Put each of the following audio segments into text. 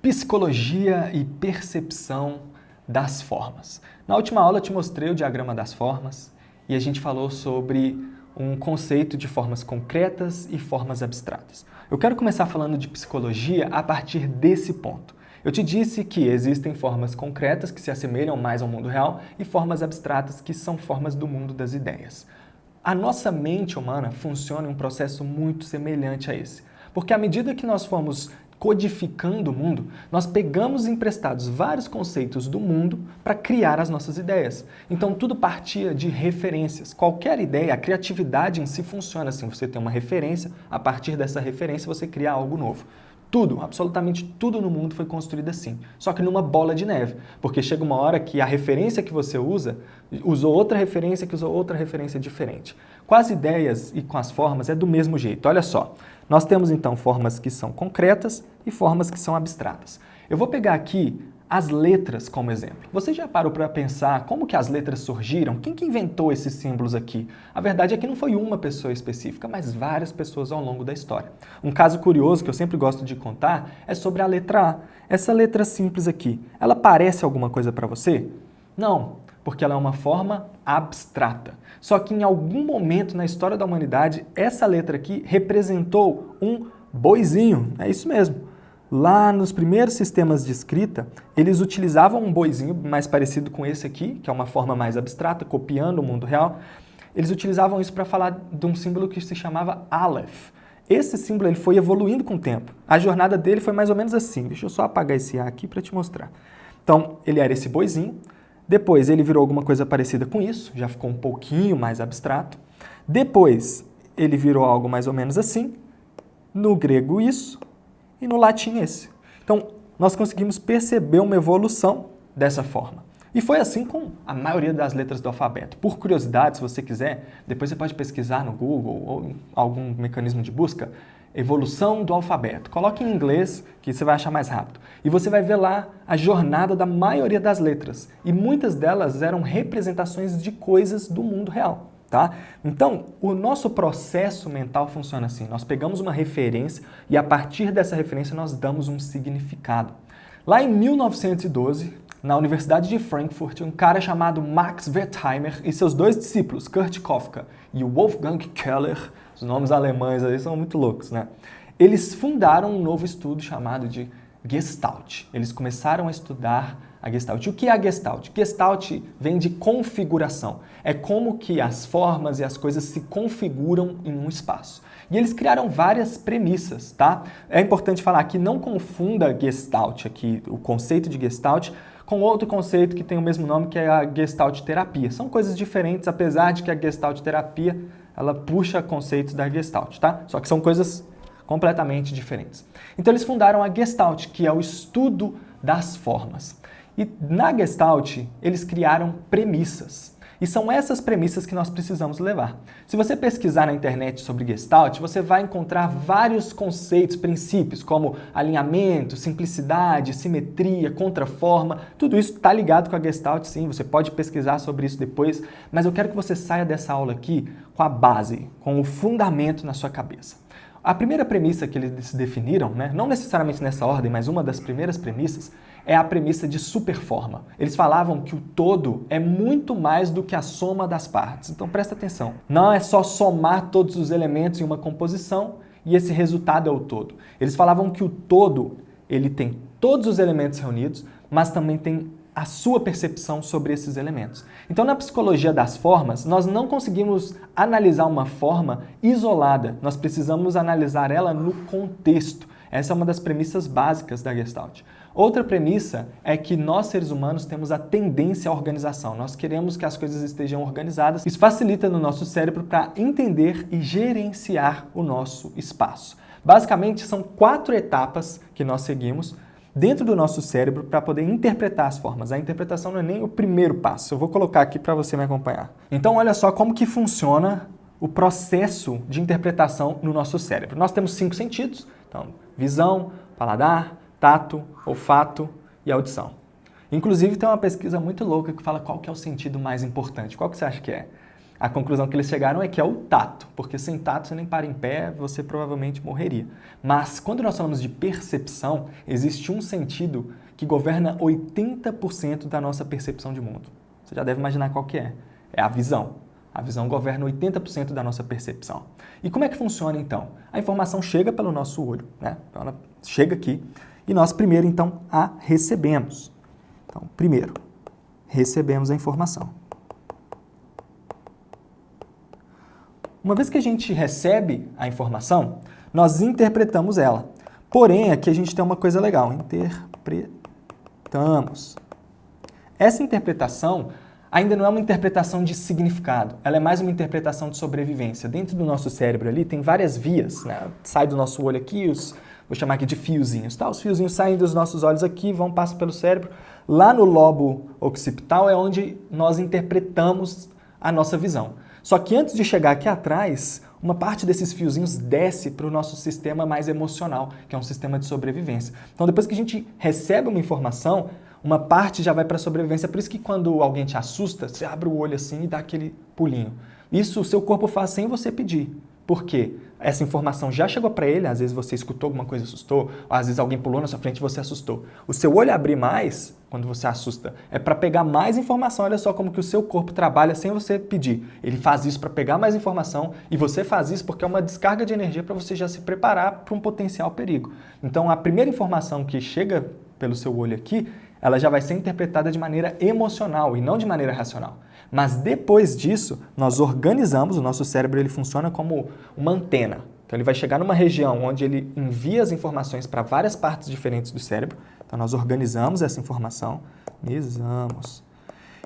Psicologia e percepção das formas. Na última aula eu te mostrei o diagrama das formas e a gente falou sobre um conceito de formas concretas e formas abstratas. Eu quero começar falando de psicologia a partir desse ponto. Eu te disse que existem formas concretas que se assemelham mais ao mundo real e formas abstratas que são formas do mundo das ideias. A nossa mente humana funciona em um processo muito semelhante a esse, porque à medida que nós fomos codificando o mundo, nós pegamos emprestados vários conceitos do mundo para criar as nossas ideias. Então tudo partia de referências. Qualquer ideia, a criatividade em si funciona assim. Você tem uma referência, a partir dessa referência você cria algo novo. Tudo, absolutamente tudo no mundo foi construído assim, só que numa bola de neve, porque chega uma hora que a referência que você usou outra referência que usou outra referência diferente. Com as ideias e com as formas é do mesmo jeito, olha só. Nós temos então formas que são concretas e formas que são abstratas. Eu vou pegar aqui as letras como exemplo. Você já parou para pensar como que as letras surgiram? Quem que inventou esses símbolos aqui? A verdade é que não foi uma pessoa específica, mas várias pessoas ao longo da história. Um caso curioso que eu sempre gosto de contar é sobre a letra A. Essa letra simples aqui, ela parece alguma coisa para você? Não, porque ela é uma forma abstrata. Só que em algum momento na história da humanidade, essa letra aqui representou um boizinho. É isso mesmo. Lá nos primeiros sistemas de escrita, eles utilizavam um boizinho mais parecido com esse aqui, que é uma forma mais abstrata, copiando o mundo real. Eles utilizavam isso para falar de um símbolo que se chamava Aleph. Esse símbolo ele foi evoluindo com o tempo. A jornada dele foi mais ou menos assim. Deixa eu só apagar esse A aqui para te mostrar. Então, ele era esse boizinho. Depois, ele virou alguma coisa parecida com isso, já ficou um pouquinho mais abstrato. Depois, ele virou algo mais ou menos assim. No grego, isso. E no latim esse. Então, nós conseguimos perceber uma evolução dessa forma. E foi assim com a maioria das letras do alfabeto. Por curiosidade, se você quiser, depois você pode pesquisar no Google ou em algum mecanismo de busca, evolução do alfabeto. Coloque em inglês, que você vai achar mais rápido. E você vai ver lá a jornada da maioria das letras. E muitas delas eram representações de coisas do mundo real. Tá? Então, o nosso processo mental funciona assim. Nós pegamos uma referência e a partir dessa referência nós damos um significado. Lá em 1912, na Universidade de Frankfurt, um cara chamado Max Wertheimer e seus dois discípulos, Kurt Kofka e Wolfgang Keller, os nomes alemães aí são muito loucos, né? Eles fundaram um novo estudo chamado de Gestalt. Eles começaram a estudar a Gestalt. O que é a Gestalt? Gestalt vem de configuração. É como que as formas e as coisas se configuram em um espaço. E eles criaram várias premissas, tá? É importante falar que não confunda Gestalt aqui, o conceito de Gestalt, com outro conceito que tem o mesmo nome, que é a Gestalt terapia. São coisas diferentes, apesar de que a Gestalt terapia, ela puxa conceitos da Gestalt, tá? Só que são coisas completamente diferentes. Então eles fundaram a Gestalt, que é o estudo das formas. E na Gestalt, eles criaram premissas. E são essas premissas que nós precisamos levar. Se você pesquisar na internet sobre Gestalt, você vai encontrar vários conceitos, princípios, como alinhamento, simplicidade, simetria, contraforma. Tudo isso está ligado com a Gestalt, sim. Você pode pesquisar sobre isso depois. Mas eu quero que você saia dessa aula aqui com a base, com o fundamento na sua cabeça. A primeira premissa que eles definiram, né, não necessariamente nessa ordem, mas uma das primeiras premissas, é a premissa de superforma. Eles falavam que o todo é muito mais do que a soma das partes. Então presta atenção. Não é só somar todos os elementos em uma composição e esse resultado é o todo. Eles falavam que o todo, ele tem todos os elementos reunidos, mas também tem a sua percepção sobre esses elementos. Então, na psicologia das formas, nós não conseguimos analisar uma forma isolada. Nós precisamos analisar ela no contexto. Essa é uma das premissas básicas da Gestalt. Outra premissa é que nós, seres humanos, temos a tendência à organização. Nós queremos que as coisas estejam organizadas. Isso facilita no nosso cérebro para entender e gerenciar o nosso espaço. Basicamente, são 4 etapas que nós seguimos dentro do nosso cérebro para poder interpretar as formas. A interpretação não é nem o primeiro passo. Eu vou colocar aqui para você me acompanhar. Então, olha só como que funciona o processo de interpretação no nosso cérebro. Nós temos 5 sentidos. Então, visão, paladar, tato, olfato e audição. Inclusive, tem uma pesquisa muito louca que fala qual que é o sentido mais importante. Qual que você acha que é? A conclusão que eles chegaram é que é o tato, porque sem tato você nem para em pé, você provavelmente morreria. Mas quando nós falamos de percepção, existe um sentido que governa 80% da nossa percepção de mundo. Você já deve imaginar qual que é. É a visão. A visão governa 80% da nossa percepção. E como é que funciona então? A informação chega pelo nosso olho, né? Então ela chega aqui e nós primeiro então a recebemos. Então, primeiro, recebemos a informação. Uma vez que a gente recebe a informação, nós interpretamos ela. Porém, aqui a gente tem uma coisa legal, interpretamos. Essa interpretação ainda não é uma interpretação de significado, ela é mais uma interpretação de sobrevivência. Dentro do nosso cérebro ali tem várias vias, né? Sai do nosso olho aqui, vou chamar aqui de fiozinhos, tá? Os fiozinhos saem dos nossos olhos aqui, passam pelo cérebro. Lá no lobo occipital é onde nós interpretamos a nossa visão. Só que antes de chegar aqui atrás, uma parte desses fiozinhos desce para o nosso sistema mais emocional, que é um sistema de sobrevivência. Então, depois que a gente recebe uma informação, uma parte já vai para a sobrevivência. Por isso que quando alguém te assusta, você abre o olho assim e dá aquele pulinho. Isso o seu corpo faz sem você pedir. Por quê? Essa informação já chegou para ele, às vezes você escutou alguma coisa e assustou, ou às vezes alguém pulou na sua frente e você assustou. O seu olho abrir mais, quando você assusta, é para pegar mais informação. Olha só como que o seu corpo trabalha sem você pedir. Ele faz isso para pegar mais informação e você faz isso porque é uma descarga de energia para você já se preparar para um potencial perigo. Então, a primeira informação que chega pelo seu olho aqui, ela já vai ser interpretada de maneira emocional e não de maneira racional. Mas depois disso, nós organizamos, o nosso cérebro ele funciona como uma antena. Então ele vai chegar numa região onde ele envia as informações para várias partes diferentes do cérebro. Então nós organizamos essa informação,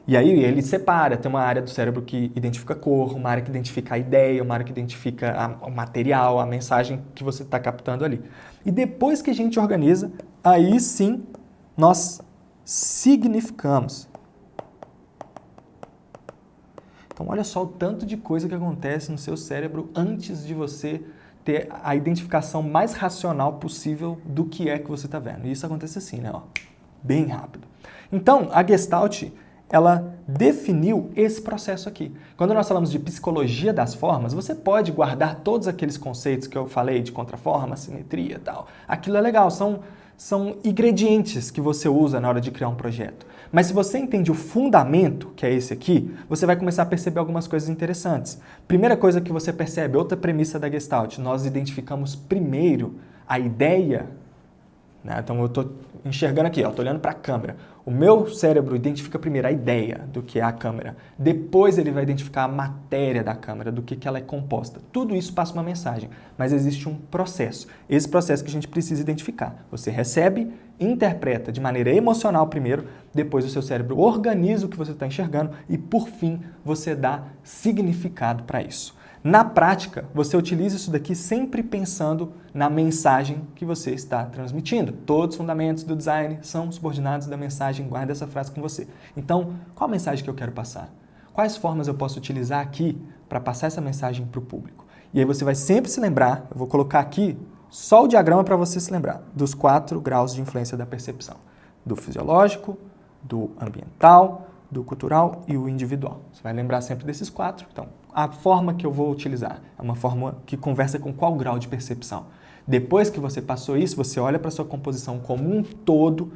e aí ele separa, tem uma área do cérebro que identifica a cor, uma área que identifica a ideia, uma área que identifica o material, a mensagem que você está captando ali. E depois que a gente organiza, aí sim nós significamos. Então, olha só o tanto de coisa que acontece no seu cérebro antes de você ter a identificação mais racional possível do que é que você está vendo. E isso acontece assim, né? Ó, bem rápido. Então, a Gestalt, ela definiu esse processo aqui. Quando nós falamos de psicologia das formas, você pode guardar todos aqueles conceitos que eu falei de contraforma, simetria e tal. Aquilo é legal, são ingredientes que você usa na hora de criar um projeto. Mas se você entende o fundamento, que é esse aqui, você vai começar a perceber algumas coisas interessantes. Primeira coisa que você percebe, outra premissa da Gestalt, nós identificamos primeiro a ideia, né? Então eu estou enxergando aqui, estou olhando para a câmera. O meu cérebro identifica primeiro a ideia do que é a câmera. Depois ele vai identificar a matéria da câmera, do que ela é composta. Tudo isso passa uma mensagem, mas existe um processo. Esse processo que a gente precisa identificar. Você recebe, interpreta de maneira emocional primeiro, depois o seu cérebro organiza o que você está enxergando e, por fim, você dá significado para isso. Na prática, você utiliza isso daqui sempre pensando na mensagem que você está transmitindo. Todos os fundamentos do design são subordinados da mensagem. Guarda essa frase com você. Então, qual a mensagem que eu quero passar? Quais formas eu posso utilizar aqui para passar essa mensagem para o público? E aí você vai sempre se lembrar, eu vou colocar aqui só o diagrama para você se lembrar, dos 4 graus de influência da percepção. Do fisiológico, do ambiental, do cultural e o individual. Você vai lembrar sempre desses 4. Então, a forma que eu vou utilizar é uma forma que conversa com qual grau de percepção. Depois que você passou isso, você olha para a sua composição como um todo,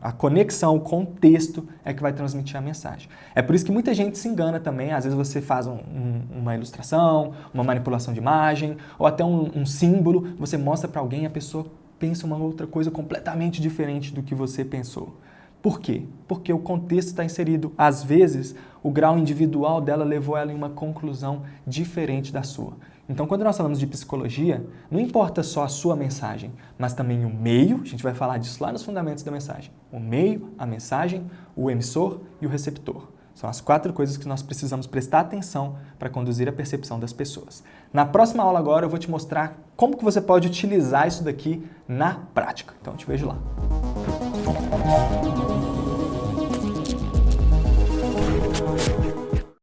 a conexão, o contexto é que vai transmitir a mensagem. É por isso que muita gente se engana também. Às vezes você faz uma ilustração, uma manipulação de imagem, ou até um símbolo, você mostra para alguém e a pessoa pensa uma outra coisa completamente diferente do que você pensou. Por quê? Porque o contexto está inserido. Às vezes, o grau individual dela levou ela em uma conclusão diferente da sua. Então, quando nós falamos de psicologia, não importa só a sua mensagem, mas também o meio, a gente vai falar disso lá nos fundamentos da mensagem. O meio, a mensagem, o emissor e o receptor. São as 4 coisas que nós precisamos prestar atenção para conduzir a percepção das pessoas. Na próxima aula agora eu vou te mostrar como que você pode utilizar isso daqui na prática. Então, eu te vejo lá.